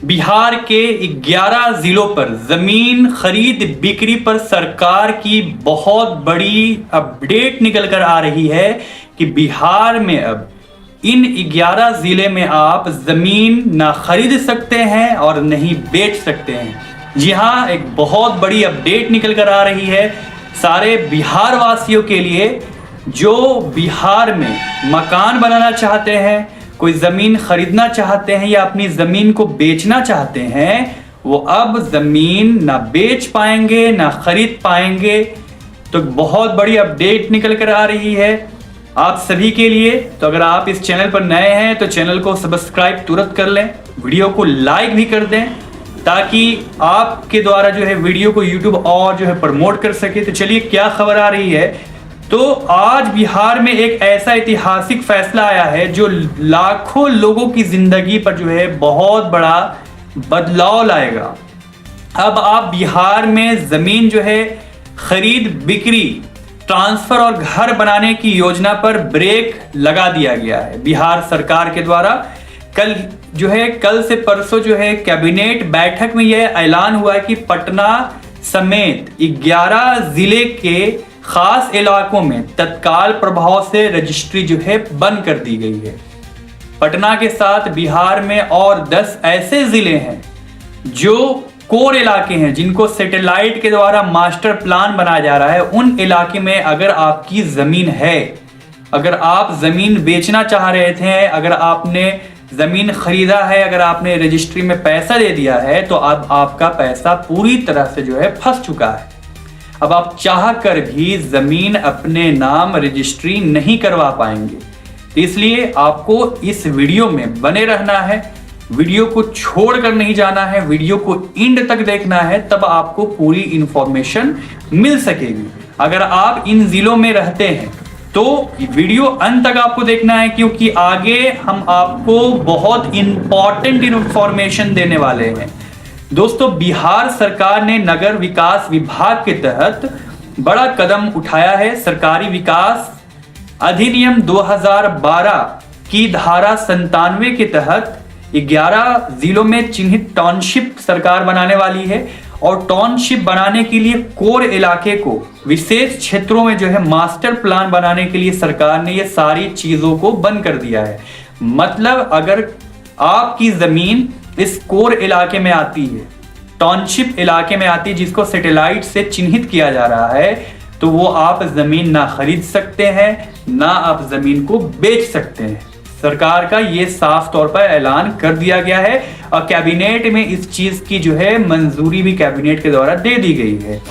बिहार के 11 जिलों पर जमीन खरीद बिक्री पर सरकार की बहुत बड़ी अपडेट निकल कर आ रही है कि बिहार में अब इन 11 जिले में आप जमीन ना खरीद सकते हैं और नहीं बेच सकते हैं। जी हाँ, एक बहुत बड़ी अपडेट निकल कर आ रही है सारे बिहार वासियों के लिए जो बिहार में मकान बनाना चाहते हैं, कोई ज़मीन खरीदना चाहते हैं या अपनी ज़मीन को बेचना चाहते हैं, वो अब ज़मीन ना बेच पाएंगे ना खरीद पाएंगे। तो बहुत बड़ी अपडेट निकल कर आ रही है आप सभी के लिए। तो अगर आप इस चैनल पर नए हैं तो चैनल को सब्सक्राइब तुरंत कर लें, वीडियो को लाइक भी कर दें ताकि आपके द्वारा जो है वीडियो को यूट्यूब और जो है प्रमोट कर सके। तो चलिए क्या खबर आ रही है। तो आज बिहार में एक ऐसा ऐतिहासिक फैसला आया है जो लाखों लोगों की जिंदगी पर जो है बहुत बड़ा बदलाव लाएगा। अब आप बिहार में जमीन जो है खरीद बिक्री, ट्रांसफर और घर बनाने की योजना पर ब्रेक लगा दिया गया है बिहार सरकार के द्वारा। कल से परसों जो है कैबिनेट बैठक में यह ऐलान हुआ कि पटना समेत 11 जिले के खास इलाकों में तत्काल प्रभाव से रजिस्ट्री जो है बंद कर दी गई है। पटना के साथ बिहार में और 10 ऐसे जिले हैं जो कोर इलाके हैं जिनको सैटेलाइट के द्वारा मास्टर प्लान बनाया जा रहा है। उन इलाके में अगर आपकी जमीन है, अगर आप जमीन बेचना चाह रहे थे, अगर आपने जमीन खरीदा है, अगर आपने रजिस्ट्री में पैसा दे दिया है, तो अब आपका पैसा पूरी तरह से जो है फंस चुका है। अब आप चाह कर भी जमीन अपने नाम रजिस्ट्री नहीं करवा पाएंगे। तो इसलिए आपको इस वीडियो में बने रहना है, वीडियो को छोड़कर नहीं जाना है, वीडियो को एंड तक देखना है, तब आपको पूरी इंफॉर्मेशन मिल सकेगी। अगर आप इन जिलों में रहते हैं तो वीडियो अंत तक आपको देखना है क्योंकि आगे हम आपको बहुत इंपॉर्टेंट इंफॉर्मेशन देने वाले हैं। दोस्तों, बिहार सरकार ने नगर विकास विभाग के तहत बड़ा कदम उठाया है। सरकारी विकास अधिनियम 2012 की धारा 97 के तहत 11 जिलों में चिन्हित टाउनशिप सरकार बनाने वाली है और टाउनशिप बनाने के लिए कोर इलाके को विशेष क्षेत्रों में जो है मास्टर प्लान बनाने के लिए सरकार ने ये सारी चीजों को बंद कर दिया है। मतलब अगर आपकी जमीन इस कोर इलाके में आती है, टाउनशिप इलाके में आती है जिसको सैटेलाइट से चिन्हित किया जा रहा है, तो वो आप जमीन ना खरीद सकते हैं ना आप जमीन को बेच सकते हैं। सरकार का ये साफ तौर पर ऐलान कर दिया गया है और कैबिनेट में इस चीज की जो है मंजूरी भी कैबिनेट के द्वारा दे दी गई है।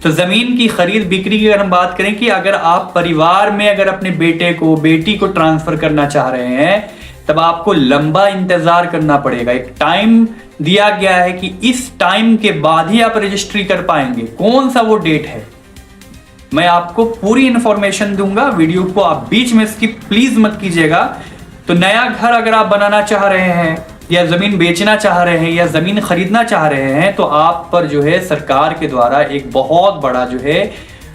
तो जमीन की खरीद बिक्री की अगर हम बात करें कि अगर आप परिवार में अगर अपने बेटे को बेटी को ट्रांसफर करना चाह रहे हैं, तब आपको लंबा इंतजार करना पड़ेगा। एक टाइम दिया गया है कि इस टाइम के बाद ही आप रजिस्ट्री कर पाएंगे। कौन सा वो डेट है मैं आपको पूरी इंफॉर्मेशन दूंगा, वीडियो को आप बीच में स्किप प्लीज मत कीजिएगा। तो नया घर अगर आप बनाना चाह रहे हैं या जमीन बेचना चाह रहे हैं या जमीन खरीदना चाह रहे हैं तो आप पर जो है सरकार के द्वारा एक बहुत बड़ा जो है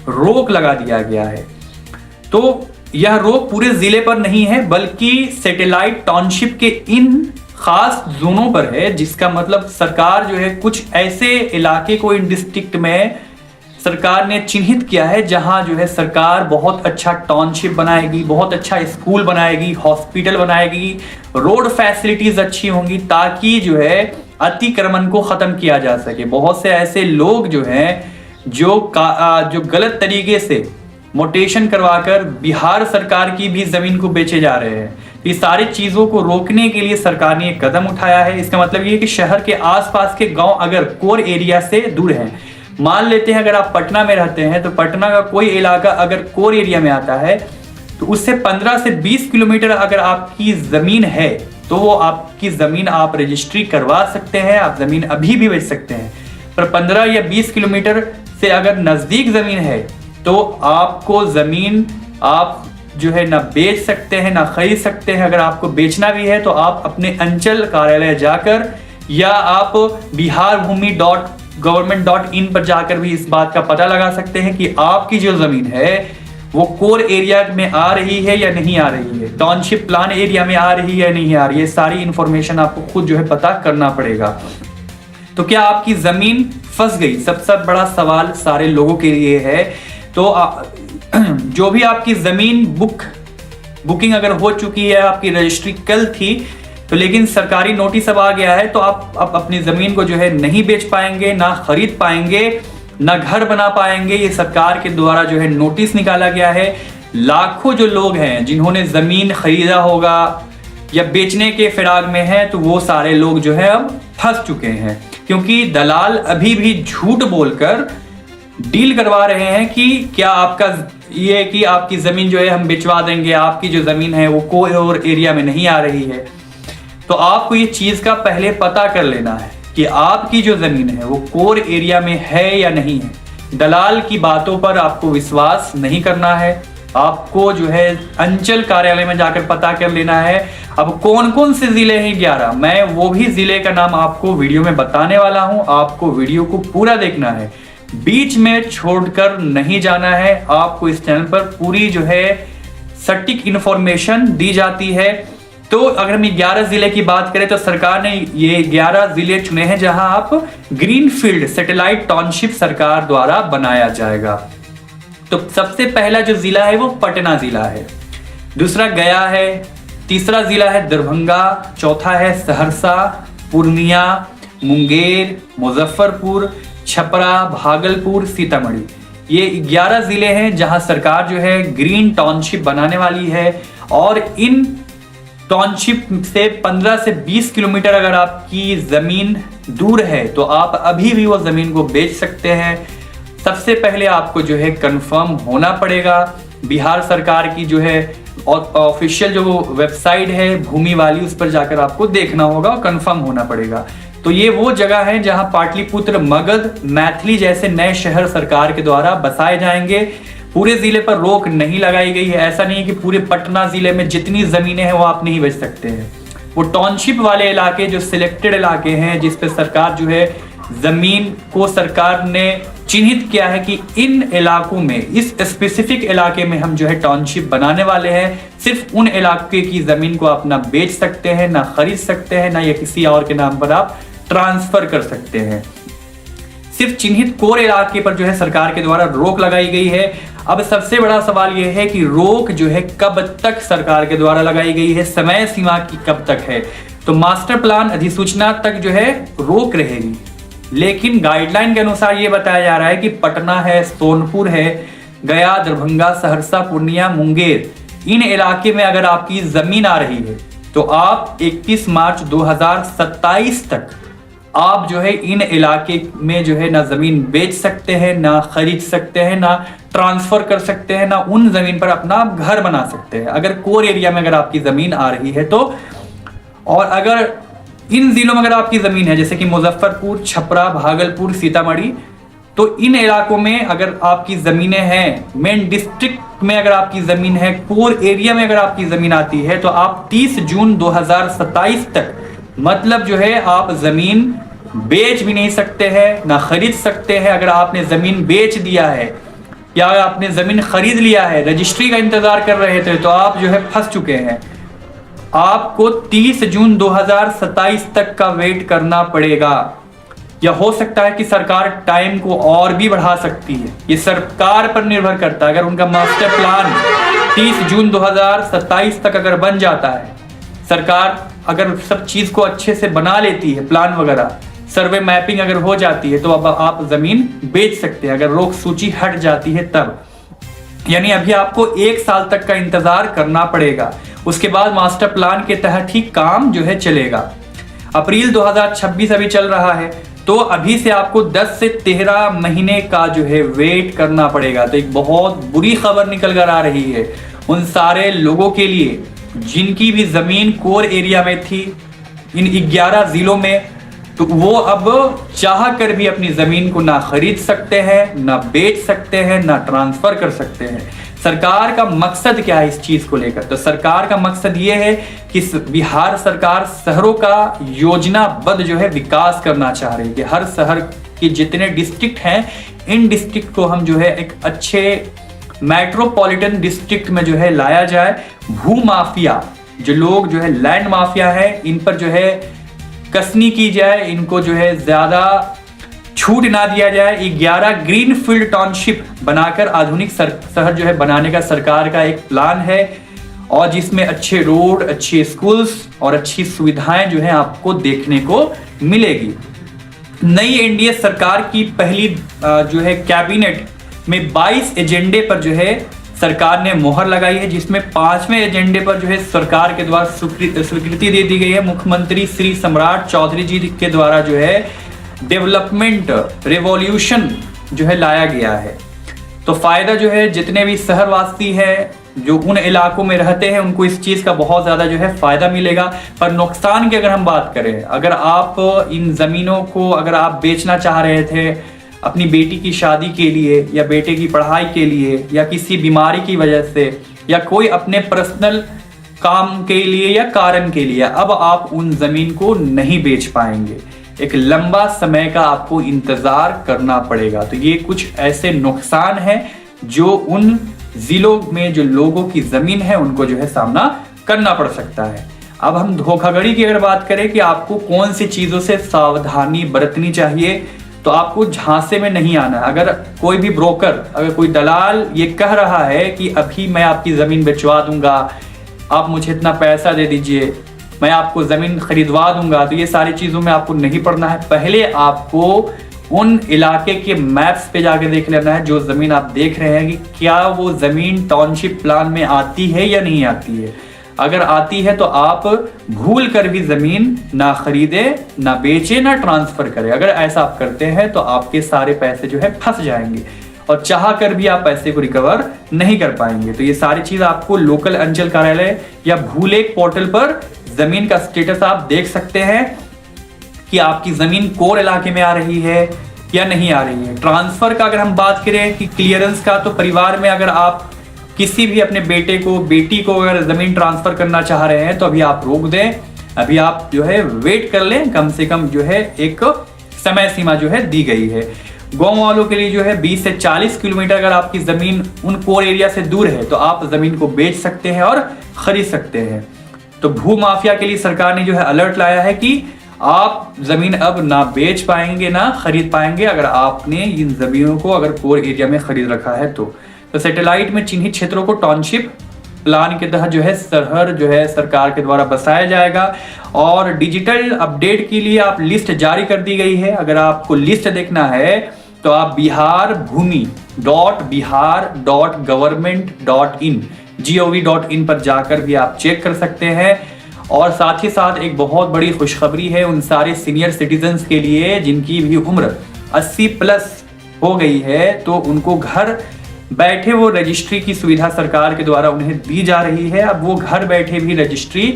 रोक लगा दिया गया है। तो यह रोक पूरे जिले पर नहीं है बल्कि सैटेलाइट टाउनशिप के इन खास जोनों पर है, जिसका मतलब सरकार जो है कुछ ऐसे इलाके को इन डिस्ट्रिक्ट में सरकार ने चिन्हित किया है जहां जो है सरकार बहुत अच्छा टाउनशिप बनाएगी, बहुत अच्छा स्कूल बनाएगी, हॉस्पिटल बनाएगी, रोड फैसिलिटीज अच्छी होंगी ताकि जो है अतिक्रमण को खत्म किया जा सके। बहुत से ऐसे लोग जो हैं जो गलत तरीके से मोटेशन करवाकर बिहार सरकार की भी जमीन को बेचे जा रहे हैं। इस सारी चीजों को रोकने के लिए सरकार ने एक कदम उठाया है। इसका मतलब ये कि शहर के आसपास के गांव अगर कोर एरिया से दूर हैं, मान लेते हैं अगर आप पटना में रहते हैं तो पटना का कोई इलाका अगर कोर एरिया में आता है तो उससे 15 से 20 किलोमीटर अगर आपकी जमीन है तो वो आपकी जमीन आप रजिस्ट्री करवा सकते हैं, आप जमीन अभी भी बेच सकते हैं। पर 15 या 20 किलोमीटर से अगर नजदीक जमीन है तो आपको जमीन आप जो है ना बेच सकते हैं ना खरीद सकते हैं। अगर आपको बेचना भी है तो आप अपने अंचल कार्यालय जाकर या आप biharbhumi.government.in पर जाकर भी इस बात का पता लगा सकते हैं कि आपकी जो जमीन है वो कोर एरिया में आ रही है या नहीं आ रही है, टाउनशिप प्लान एरिया में आ रही है या नहीं आ रही है, सारी इंफॉर्मेशन आपको खुद जो है पता करना पड़ेगा। तो क्या आपकी जमीन फंस गई, सबसे बड़ा सवाल सारे लोगों के लिए है। तो जो भी आपकी जमीन बुकिंग अगर हो चुकी है, आपकी रजिस्ट्री कल थी, तो लेकिन सरकारी नोटिस अब आ गया है, तो आप अपनी जमीन को जो है नहीं बेच पाएंगे, ना खरीद पाएंगे, ना घर बना पाएंगे। ये सरकार के द्वारा जो है नोटिस निकाला गया है। लाखों जो लोग हैं जिन्होंने जमीन खरीदा होगा या बेचने के फिराक में है, तो वो सारे लोग जो है अब फंस चुके हैं, क्योंकि दलाल अभी भी झूठ बोलकर डील करवा रहे हैं कि क्या आपका ये कि आपकी जमीन जो है हम बिचवा देंगे, आपकी जो जमीन है वो कोई और एरिया में नहीं आ रही है। तो आपको ये चीज का पहले पता कर लेना है कि आपकी जो जमीन है वो कोर एरिया में है या नहीं है। दलाल की बातों पर आपको विश्वास नहीं करना है, आपको जो है अंचल कार्यालय में जाकर पता कर लेना है। अब कौन कौन से जिले हैं 11, मैं वो भी जिले का नाम आपको वीडियो में बताने वाला हूं। आपको वीडियो को पूरा देखना है, बीच में छोड़कर नहीं जाना है। आपको इस चैनल पर पूरी जो है सटीक इंफॉर्मेशन दी जाती है। तो अगर हम 11 जिले की बात करें तो सरकार ने ये 11 जिले चुने हैं जहां आप ग्रीनफील्ड सैटेलाइट टाउनशिप सरकार द्वारा बनाया जाएगा। तो सबसे पहला जो जिला है वो पटना जिला है, दूसरा गया है, तीसरा जिला है दरभंगा, चौथा है सहरसा, पूर्णिया, मुंगेर, मुजफ्फरपुर, छपरा, भागलपुर, सीतामढ़ी। ये 11 जिले हैं जहां सरकार जो है ग्रीन टाउनशिप बनाने वाली है। और इन टाउनशिप से 15 से 20 किलोमीटर अगर आपकी जमीन दूर है तो आप अभी भी वो जमीन को बेच सकते हैं। सबसे पहले आपको जो है कंफर्म होना पड़ेगा। बिहार सरकार की जो है ऑफिशियल जो वेबसाइट है भूमि वाली, उस पर जाकर आपको देखना होगा और कंफर्म होना पड़ेगा। तो ये वो जगह है जहां पाटलिपुत्र, मगध, मैथिली जैसे नए शहर सरकार के द्वारा बसाए जाएंगे। पूरे जिले पर रोक नहीं लगाई गई है। ऐसा नहीं है कि पूरे पटना जिले में जितनी जमीनें हैं वो आप नहीं बेच सकते हैं। वो टाउनशिप वाले इलाके जो सिलेक्टेड इलाके हैं जिस पे सरकार जो है जमीन को सरकार ने चिन्हित किया है कि इन इलाकों में, इस स्पेसिफिक इलाके में हम जो है टाउनशिप बनाने वाले हैं। सिर्फ उन इलाके की जमीन को आप ना बेच सकते हैं, ना खरीद सकते हैं, ना ये किसी और के नाम पर आप ट्रांसफर कर सकते हैं। सिर्फ चिन्हित कोर इलाके पर जो है सरकार के द्वारा रोक लगाई गई है। अब सबसे बड़ा सवाल यह है कि रोक जो है कब तक सरकार के द्वारा लगाई गई है, समय सीमा की कब तक है। तो मास्टर प्लान अधिसूचना तक जो है रोक रहेगी, लेकिन गाइडलाइन के अनुसार यह बताया जा रहा है कि पटना है, सोनपुर है, गया, दरभंगा, सहरसा, पूर्णिया, मुंगेर, इन इलाके में अगर आपकी जमीन आ रही है तो आप 31 मार्च 2027 तक आप जो है इन इलाके में जो है ना जमीन बेच सकते हैं, ना खरीद सकते हैं, ना ट्रांसफर कर सकते हैं, ना उन जमीन पर अपना घर बना सकते हैं। अगर कोर एरिया में अगर आपकी जमीन आ रही है तो, और अगर इन जिलों में अगर आपकी जमीन है जैसे कि मुजफ्फरपुर, छपरा, भागलपुर, सीतामढ़ी, तो इन इलाकों में अगर आपकी जमीनें हैं, मेन डिस्ट्रिक्ट में अगर आपकी जमीन है, कोर एरिया में अगर आपकी जमीन आती है, तो आप 30 जून 2027 तक, मतलब जो है आप जमीन बेच भी नहीं सकते हैं, ना खरीद सकते हैं। अगर आपने जमीन बेच दिया है या आपने जमीन खरीद लिया है, रजिस्ट्री का इंतजार कर रहे थे, तो आप जो है फंस चुके हैं। आपको 30 जून 2027 तक का वेट करना पड़ेगा, या हो सकता है कि सरकार टाइम को और भी बढ़ा सकती है। ये सरकार पर निर्भर करता है। अगर उनका मास्टर प्लान 30 जून 2027 तक अगर बन जाता है, सरकार अगर सब चीज को अच्छे से बना लेती है, प्लान वगैरह, सर्वे मैपिंग अगर हो जाती है, तो अब आप जमीन बेच सकते हैं। अगर रोक सूची हट जाती है तब, यानी अभी आपको 1 साल तक का इंतजार करना पड़ेगा। उसके बाद मास्टर प्लान के तहत ही काम जो है चलेगा। अप्रैल 2026 अभी चल रहा है, तो अभी से आपको 10 से 13 महीने का जो है वेट करना पड़ेगा। तो एक बहुत बुरी खबर निकल कर आ रही है उन सारे लोगों के लिए जिनकी भी जमीन कोर एरिया में थी इन 11 जिलों में। तो वो अब चाह कर भी अपनी जमीन को ना खरीद सकते हैं, ना बेच सकते हैं, ना ट्रांसफर कर सकते हैं। सरकार का मकसद क्या है इस चीज को लेकर? तो सरकार का मकसद ये है कि बिहार सरकार शहरों का योजनाबद्ध जो है विकास करना चाह रही है कि हर शहर के जितने डिस्ट्रिक्ट हैं, इन डिस्ट्रिक्ट को हम जो है एक अच्छे मेट्रोपॉलिटन डिस्ट्रिक्ट में जो है लाया जाए। भू माफिया, जो लोग जो है लैंड माफिया है, इन पर जो है कसनी की जाए, इनको जो है ज्यादा छूट ना दिया जाए। 11 ग्रीनफील्ड टाउनशिप बनाकर आधुनिक शहर जो है बनाने का सरकार का एक प्लान है, और जिसमें अच्छे रोड, अच्छे स्कूल्स और अच्छी सुविधाएं जो है आपको देखने को मिलेगी। नई एनडीए सरकार की पहली जो है कैबिनेट में 22 एजेंडे पर जो है सरकार ने मोहर लगाई है, जिसमें 5वें एजेंडे पर जो है सरकार के द्वारा स्वीकृति दे दी गई है। मुख्यमंत्री श्री सम्राट चौधरी जी के द्वारा जो है डेवलपमेंट रेवोल्यूशन जो है लाया गया है। तो फायदा जो है जितने भी शहरवासी हैं, जो उन इलाकों में रहते हैं, उनको इस चीज का बहुत ज्यादा जो है फायदा मिलेगा। पर नुकसान की अगर हम बात करें, अगर आप इन जमीनों को अगर आप बेचना चाह रहे थे अपनी बेटी की शादी के लिए, या बेटे की पढ़ाई के लिए, या किसी बीमारी की वजह से, या कोई अपने पर्सनल काम के लिए या कारण के लिए, अब आप उन जमीन को नहीं बेच पाएंगे। एक लंबा समय का आपको इंतजार करना पड़ेगा। तो ये कुछ ऐसे नुकसान हैं जो उन जिलों में जो लोगों की जमीन है उनको जो है सामना करना पड़ सकता है। अब हम धोखाधड़ी की अगर बात करें कि आपको कौन सी चीजों से सावधानी बरतनी चाहिए, तो आपको झांसे में नहीं आना। अगर कोई भी ब्रोकर, अगर कोई दलाल ये कह रहा है कि अभी मैं आपकी जमीन बेचवा दूंगा, आप मुझे इतना पैसा दे दीजिए, मैं आपको जमीन खरीदवा दूंगा, तो ये सारी चीजों में आपको नहीं पड़ना है। पहले आपको उन इलाके के मैप्स पे जाके देख लेना है, जो जमीन आप देख रहे हैं कि क्या वो जमीन टाउनशिप प्लान में आती है या नहीं आती है। अगर आती है तो आप भूल कर भी जमीन ना खरीदे, ना बेचे, ना ट्रांसफर करें। अगर ऐसा आप करते हैं तो आपके सारे पैसे जो है फंस जाएंगे, और चाह कर भी आप पैसे को रिकवर नहीं कर पाएंगे। तो ये सारी चीज आपको लोकल अंचल कार्यालय या भूलेख पोर्टल पर जमीन का स्टेटस आप देख सकते हैं कि आपकी जमीन कोर इलाके में आ रही है या नहीं आ रही है। ट्रांसफर का अगर हम बात करें कि क्लियरेंस का, तो परिवार में अगर आप किसी भी अपने बेटे को, बेटी को अगर जमीन ट्रांसफर करना चाह रहे हैं तो अभी आप रोक दें, अभी आप जो है वेट कर लें। कम से कम जो है एक समय सीमा जो है दी गई है। गांव वालों के लिए जो है 20 से 40 किलोमीटर अगर आपकी जमीन उन कोर एरिया से दूर है तो आप जमीन को बेच सकते हैं और खरीद सकते हैं। तो भू माफिया के लिए सरकार ने जो है अलर्ट लाया है कि आप जमीन अब ना बेच पाएंगे, ना खरीद पाएंगे अगर आपने इन जमीनों को अगर कोर एरिया में खरीद रखा है तो सैटेलाइट में चिन्हित क्षेत्रों को टाउनशिप प्लान के तहत जो है शहर जो है सरकार के द्वारा बसाया जाएगा। और डिजिटल अपडेट के लिए आप लिस्ट जारी कर दी गई है। अगर आपको लिस्ट देखना है तो आप biharBhumi.bihar.government.in gov.in पर जाकर भी आप चेक कर सकते हैं। और साथ ही साथ एक बहुत बड़ी खुशखबरी है उन सारे सीनियर सिटीजन्स के लिए जिनकी भी उम्र 80 प्लस हो गई है, तो उनको घर बैठे वो रजिस्ट्री की सुविधा सरकार के द्वारा उन्हें दी जा रही है। अब वो घर बैठे भी रजिस्ट्री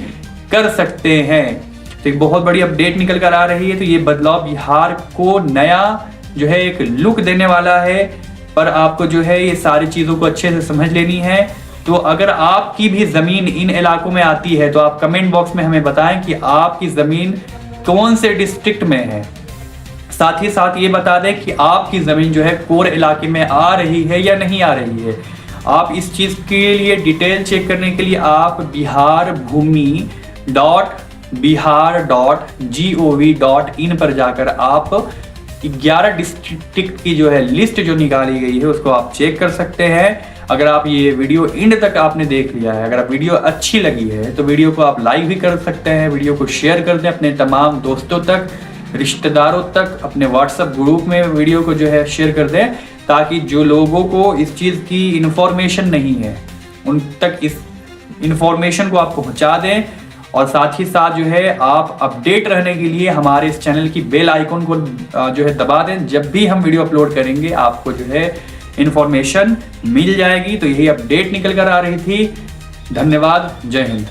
कर सकते हैं। तो एक बहुत बड़ी अपडेट निकल कर आ रही है। तो ये बदलाव बिहार को नया जो है एक लुक देने वाला है। पर आपको जो है ये सारी चीजों को अच्छे से समझ लेनी है। तो अगर आपकी भी जमीन इन इलाकों में आती है तो आप कमेंट बॉक्स में हमें बताएं कि आपकी जमीन कौन से डिस्ट्रिक्ट में है। साथ ही साथ ये बता दें कि आपकी जमीन जो है कोर इलाके में आ रही है या नहीं आ रही है। आप इस चीज के लिए डिटेल चेक करने के लिए आप biharBhumi.bihar.gov.in पर जाकर आप 11 डिस्ट्रिक्ट की जो है लिस्ट जो निकाली गई है उसको आप चेक कर सकते हैं। अगर आप ये वीडियो एंड तक आपने देख लिया है, अगर आप वीडियो अच्छी लगी है तो वीडियो को आप लाइक भी कर सकते हैं, वीडियो को शेयर कर दें अपने तमाम दोस्तों तक, रिश्तेदारों तक, अपने व्हाट्सएप ग्रुप में वीडियो को जो है शेयर कर दें, ताकि जो लोगों को इस चीज़ की इन्फॉर्मेशन नहीं है उन तक इस इन्फॉर्मेशन को आप पहुंचा दें। और साथ ही साथ जो है आप अपडेट रहने के लिए हमारे इस चैनल की बेल आइकन को जो है दबा दें। जब भी हम वीडियो अपलोड करेंगे आपको जो है इन्फॉर्मेशन मिल जाएगी। तो यही अपडेट निकल कर आ रही थी। धन्यवाद। जय हिंद।